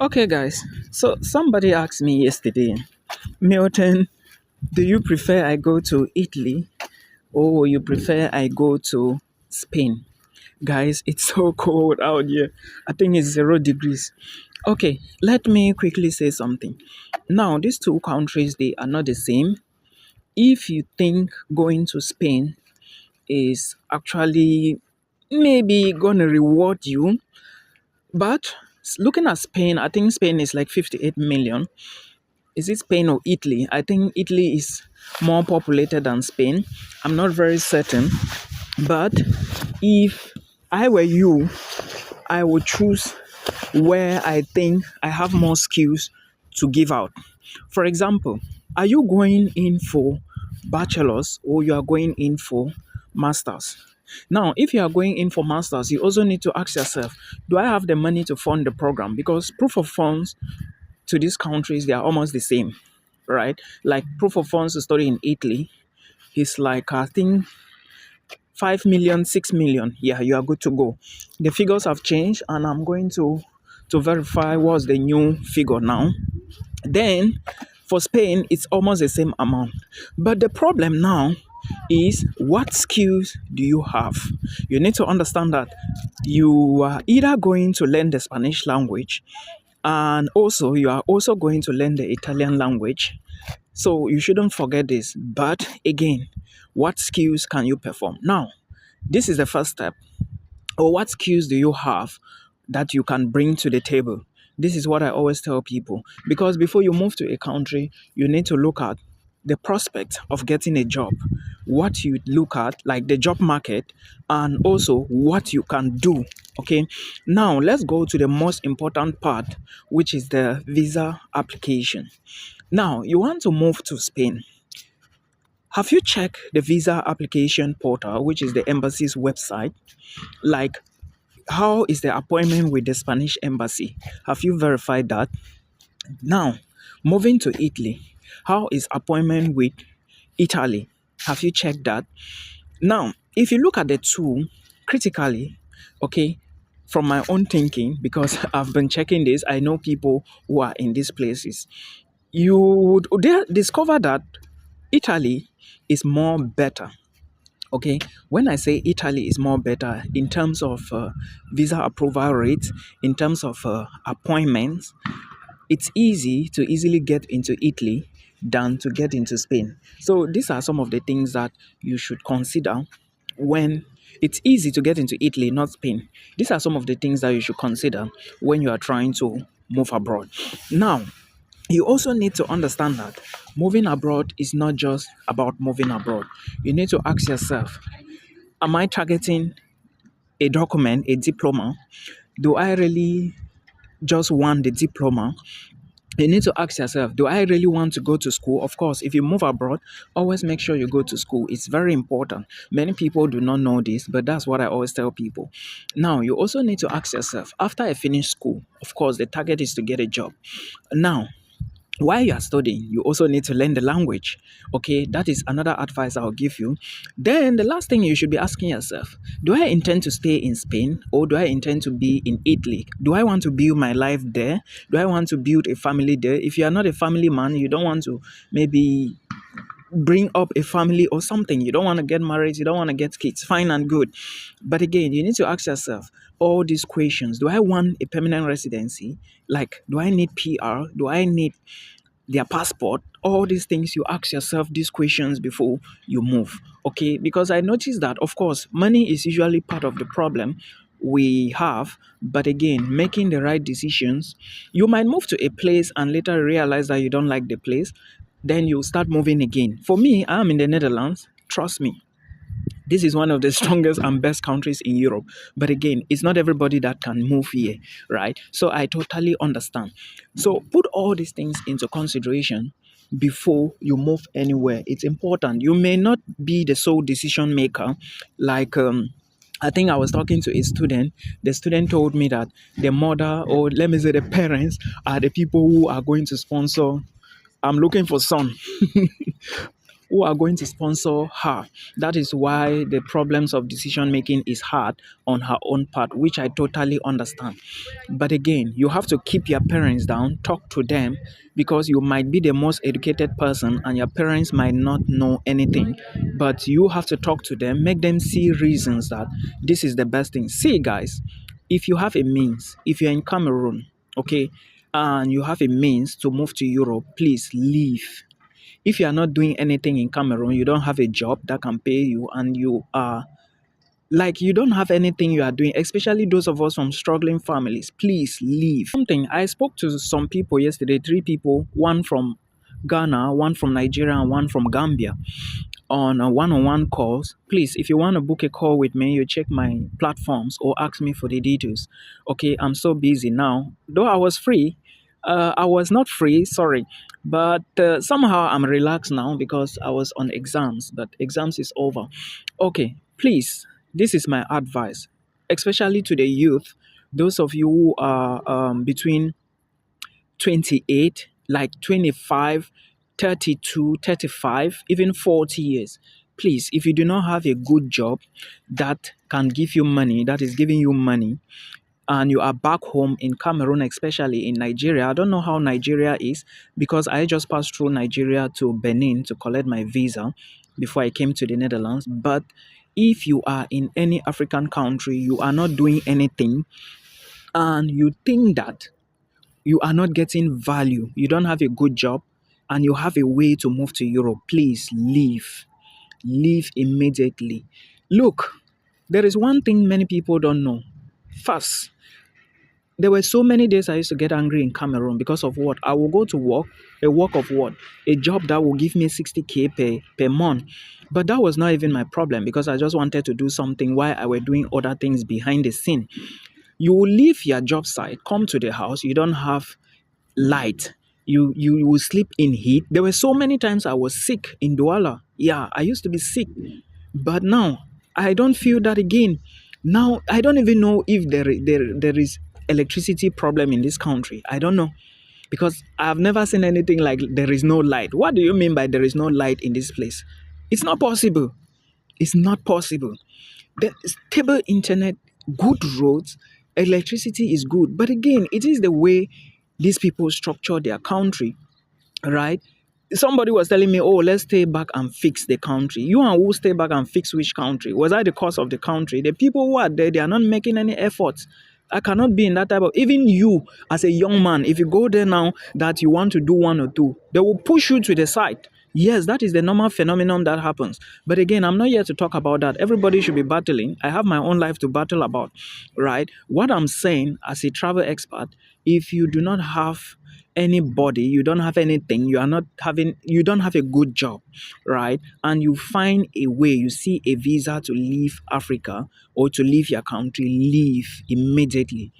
Okay, guys. So somebody asked me yesterday, Milton, do you prefer I go to Italy or you prefer I go to Spain? Guys, it's so cold out here. I think it's 0 degrees. Okay, let me quickly say something. Now, these two countries, they are not the same. If you think going to Spain is actually maybe gonna reward you, but looking at Spain, I think Spain is like 58 million. Is it Spain or Italy? I think Italy is more populated than Spain. I'm not very certain. But if I were you, I would choose where I think I have more skills to give out. For example, are you going in for bachelor's or you are going in for master's? Now, if you are going in for master's, you also need to ask yourself, do I have the money to fund the program? Because proof of funds to these countries, they are almost the same, right? Like proof of funds to study in Italy is like, I think, 5 million, 6 million. Yeah, you are good to go. The figures have changed, and I'm going to verify what's the new figure now. Then for Spain, it's almost the same amount. But the problem now is, what skills do you have? You need to understand that you are either going to learn the Spanish language, and also you are also going to learn the Italian language. So you shouldn't forget this. But again, what skills can you perform? Now, this is the first step. Or what skills do you have that you can bring to the table? This is what I always tell people. Because before you move to a country, you need to look at the prospect of getting a job, what you look at, like the job market, and also what you can do. Okay, now let's go to the most important part, which is the visa application. Now, you want to move to Spain. Have you checked the visa application portal, which is the embassy's website? Like, how is the appointment with the Spanish embassy? Have you verified that? Now, moving to Italy, how is appointment with Italy? Have you checked that? Now, if you look at the two critically, okay, from my own thinking, because I've been checking this, I know people who are in these places. You would discover that Italy is more better. Okay, when I say Italy is more better in terms of visa approval rates, in terms of appointments, it's easy to easily get into Italy than to get into Spain. So these are some of the things that you should consider when it's easy to get into Italy, not Spain. These are some of the things that you should consider when you are trying to move abroad. Now, you also need to understand that moving abroad is not just about moving abroad. You need to ask yourself, am I targeting a document, a diploma? Do I really just want the diploma? You need to ask yourself, do I really want to go to school? Of course, if you move abroad, always make sure you go to school. It's very important. Many people do not know this, but that's what I always tell people. Now, you also need to ask yourself, after I finish school, of course, the target is to get a job. Now, while you are studying, you also need to learn the language. Okay, that is another advice I'll give you. Then the last thing you should be asking yourself, do I intend to stay in Spain or do I intend to be in Italy? Do I want to build my life there? Do I want to build a family there? If you are not a family man, you don't want to maybe bring up a family or something, you don't want to get married, you don't want to get kids, fine and good. But again, you need to ask yourself all these questions. Do I want a permanent residency? Like, do I need PR? Do I need their passport? All these things, you ask yourself these questions before you move. Okay, because I noticed that, of course, money is usually part of the problem we have, but again, making the right decisions. You might move to a place and later realize that you don't like the place, then you start moving again. For me, I'm in the Netherlands. Trust me, this is one of the strongest and best countries in Europe. But again, it's not everybody that can move here, right? So I totally understand. So put all these things into consideration before you move anywhere. It's important. You may not be the sole decision maker. Like, I think I was talking to a student. The student told me that the mother, or let me say the parents, are the people who are going to sponsor. I'm looking for son. who are going to sponsor her. That is why the problems of decision making is hard on her own part, which I totally understand. But again, you have to keep your parents down, talk to them, because you might be the most educated person and your parents might not know anything. But you have to talk to them, make them see reasons that this is the best thing. See, guys, if you have a means, if you're in Cameroon, okay, and you have a means to move to Europe, please leave. If you are not doing anything in Cameroon, you don't have a job that can pay you, and you are like you don't have anything you are doing, especially those of us from struggling families, please leave. Something I spoke to some people yesterday, three people, one from Ghana, one from Nigeria, and one from Gambia on a one-on-one calls. Please, if you want to book a call with me, you check my platforms or ask me for the details. Okay, I'm so busy now. Though I was free, I was not free, sorry. But somehow I'm relaxed now because I was on exams, but exams is over. Okay, please, this is my advice, especially to the youth, those of you who are between 28, like 25, 32, 35, even 40 years. Please, if you do not have a good job that can give you money, that is giving you money, and you are back home in Cameroon, especially in Nigeria. I don't know how Nigeria is because I just passed through Nigeria to Benin to collect my visa before I came to the Netherlands. But if you are in any African country, you are not doing anything, and you think that you are not getting value, you don't have a good job, and you have a way to move to Europe, please leave. Leave immediately. Look, there is one thing many people don't know. First, there were so many days I used to get angry in Cameroon because of what? I will go to work, a work of what? A job that will give me 60K per month. But that was not even my problem because I just wanted to do something while I were doing other things behind the scene. You will leave your job site, come to the house, you don't have light. You will sleep in heat. There were so many times I was sick in Douala. Yeah, I used to be sick. But now I don't feel that again. Now I don't even know if there is electricity problem in this country. I don't know because I've never seen anything like there is no light. What do you mean by there is no light in this place? It's not possible. It's not possible. There is stable internet, good roads, electricity is good. But again, it is the way these people structure their country, right? Somebody was telling me, oh, let's stay back and fix the country. You and who stay back and fix which country? Was I the cause of the country? The people who are there, they are not making any efforts. I cannot be in that type of, even you as a young man, if you go there now that you want to do one or two, they will push you to the side. Yes, that is the normal phenomenon that happens. But again, I'm not here to talk about that. Everybody should be battling. I have my own life to battle about, right? What I'm saying as a travel expert, if you do not have anybody, you don't have anything, you don't have a good job, right? And you find a way, you see a visa to leave Africa or to leave your country, leave immediately.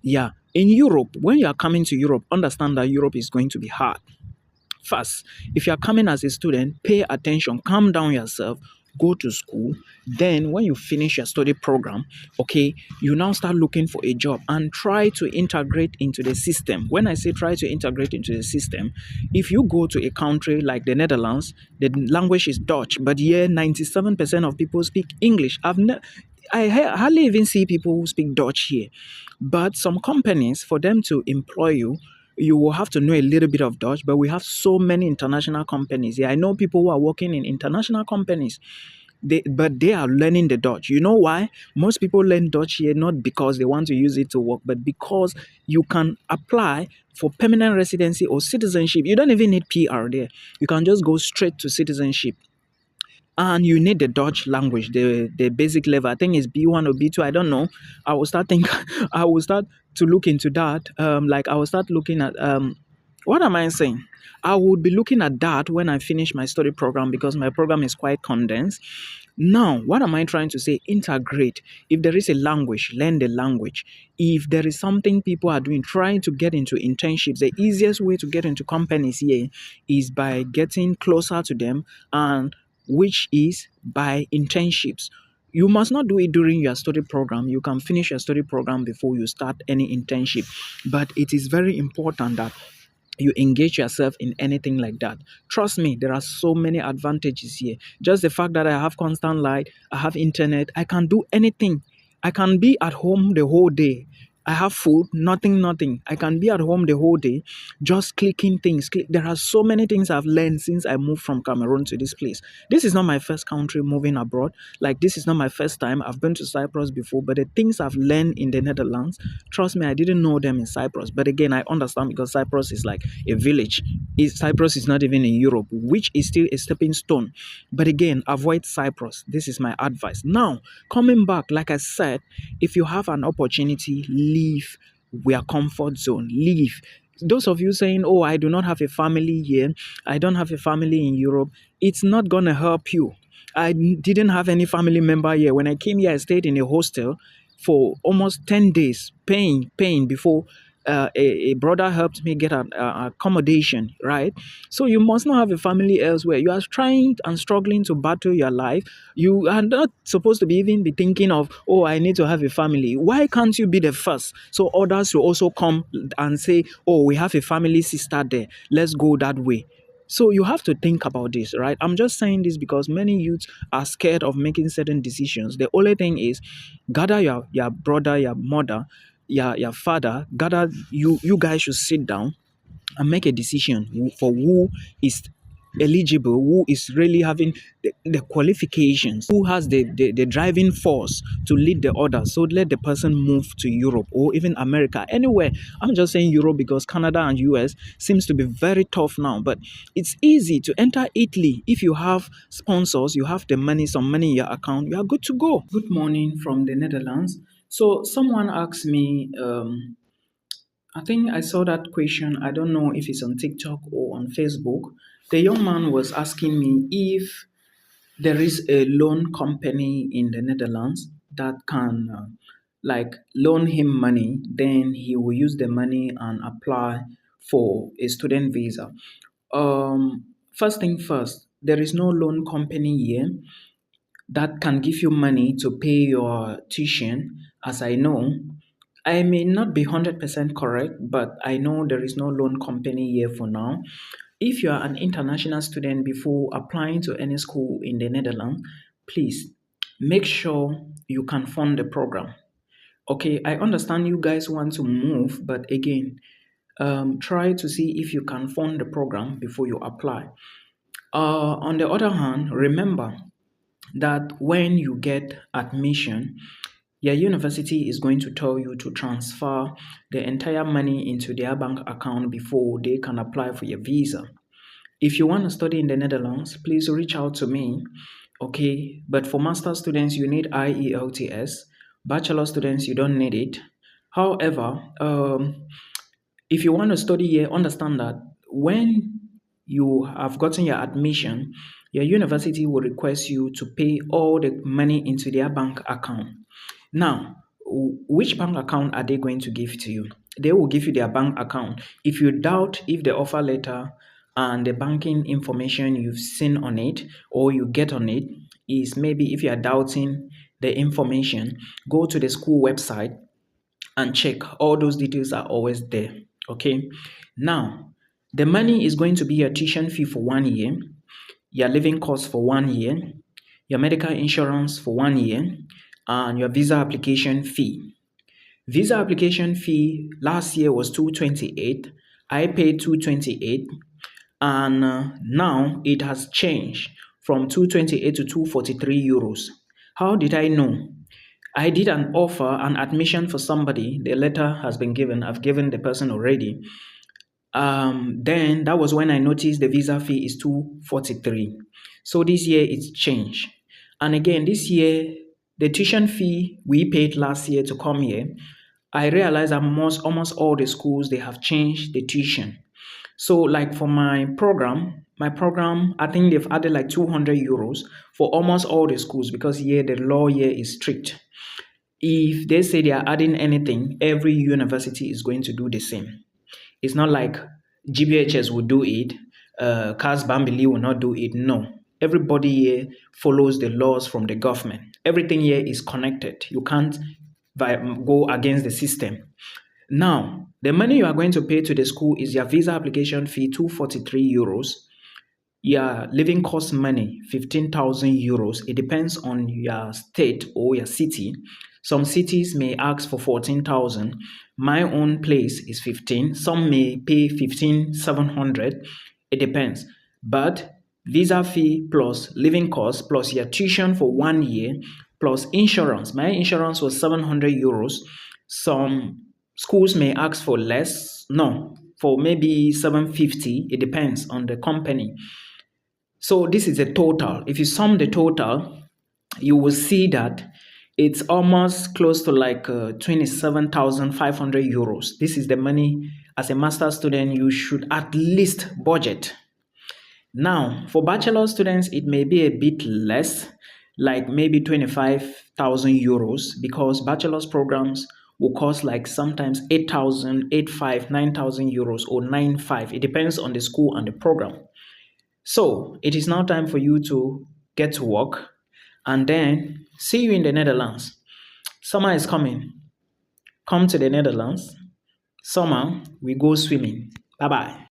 Yeah. In Europe, when you are coming to Europe, understand that Europe is going to be hard. First, if you are coming as a student, pay attention, calm down yourself, go to school. Then when you finish your study program, okay, you now start looking for a job and try to integrate into the system. When I say try to integrate into the system, if you go to a country like the Netherlands, the language is Dutch, but here 97% of people speak English. I hardly even see people who speak Dutch here. But some companies, for them to employ you, you will have to know a little bit of Dutch, but we have so many international companies. Yeah, I know people who are working in international companies, but they are learning the Dutch. You know why? Most people learn Dutch here not because they want to use it to work, but because you can apply for permanent residency or citizenship. You don't even need PR there. You can just go straight to citizenship. And you need the Dutch language, the basic level. I think it's B1 or B2. I don't know. I will start I will start to look into that. Like I will start looking at what am I saying? I would be looking at that when I finish my study program because my program is quite condensed. Now, what am I trying to say? Integrate. If there is a language, learn the language. If there is something people are doing, trying to get into internships, the easiest way to get into companies here is by getting closer to them, and which is by internships. You must not do it during your study program. You can finish your study program before you start any internship. But it is very important that you engage yourself in anything like that. Trust me, there are so many advantages here. Just the fact that I have constant light, I have internet, I can do anything. I can be at home the whole day. I have food, nothing. I can be at home the whole day, just clicking things. There are so many things I've learned since I moved from Cameroon to this place. This is not my first country moving abroad. Like, this is not my first time. I've been to Cyprus before, but the things I've learned in the Netherlands, trust me, I didn't know them in Cyprus. But again, I understand because Cyprus is like a village. Cyprus is not even in Europe, which is still a stepping stone. But again, avoid Cyprus. This is my advice. Now, coming back, like I said, if you have an opportunity, leave your comfort zone. Leave. Those of you saying, oh, I do not have a family here, I don't have a family in Europe, it's not going to help you. I didn't have any family member here. When I came here, I stayed in a hostel for almost 10 days, paying before a brother helped me get an accommodation, right? So you must not have a family elsewhere. You are trying and struggling to battle your life. You are not supposed to be even be thinking of, oh, I need to have a family. Why can't you be the first? So others will also come and say, oh, we have a family sister there. Let's go that way. So you have to think about this, right? I'm just saying this because many youths are scared of making certain decisions. The only thing is gather your brother, your mother, your father, gather you guys should sit down and make a decision for who is eligible, who is really having the qualifications, who has the driving force to lead the others. So let the person move to Europe or even America, anywhere. I'm just saying Europe because Canada and US seems to be very tough now, but it's easy to enter Italy. If you have sponsors, you have the money, some money in your account, you are good to go. Good morning from the Netherlands. So someone asked me, I think I saw that question. I don't know if it's on TikTok or on Facebook. The young man was asking me if there is a loan company in the Netherlands that can like loan him money, then he will use the money and apply for a student visa. First thing first, there is no loan company here that can give you money to pay your tuition. As I know, I may not be 100% correct, but I know there is no loan company here for now. If you are an international student before applying to any school in the Netherlands, please make sure you can fund the program. Okay, I understand you guys want to move, but again, try to see if you can fund the program before you apply. On the other hand, remember that when you get admission, your university is going to tell you to transfer the entire money into their bank account before they can apply for your visa. If you want to study in the Netherlands, please reach out to me. Okay, but for master students, you need IELTS. Bachelor students, you don't need it. However, if you want to study here, understand that when you have gotten your admission, your university will request you to pay all the money into their bank account. Now, which bank account are they going to give to you? They will give you their bank account. If you doubt if the offer letter and the banking information you've seen on it or you get on it is, maybe if you are doubting the information, go to the school website and check. All those details are always there. Okay. Now, the money is going to be your tuition fee for 1 year, your living cost for 1 year, your medical insurance for 1 year, and your visa application fee. Visa application fee last year was 228. I paid 228, and now it has changed from 228 to 243 euros. How did I know? I did an offer, an admission for somebody. The letter has been given. I've given the person already. Then that was when I noticed the visa fee is 243. So this year it's changed. And again, this year, the tuition fee we paid last year to come here, I realized that almost all the schools, they have changed the tuition. So like for my program, I think they've added like 200 euros for almost all the schools because here the law here is strict. If they say they are adding anything, every university is going to do the same. It's not like GBHS will do it, CAS Bambili will not do it. No. Everybody here follows the laws from the government. Everything here is connected. You can't go against the system. Now, the money you are going to pay to the school is your visa application fee, 243 euros. Your living cost money, 15,000 euros. It depends on your state or your city. Some cities may ask for 14,000. My own place is 15. Some may pay 15,700. It depends. But visa fee plus living cost plus your tuition for 1 year plus insurance. My insurance was 700 euros. Some schools may ask for less. No, for maybe 750. It depends on the company. So this is a total. If you sum the total, you will see that it's almost close to like 27,500 euros. This is the money as a master student you should at least budget. Now, for bachelor students, it may be a bit less, like maybe 25,000 euros, because bachelor's programs will cost like sometimes 8,000, 8,500, 9,000 euros or 9,500. It depends on the school and the program. So it is now time for you to get to work and then see you in the Netherlands. Summer is coming. Come to the Netherlands. Summer, we go swimming. Bye bye.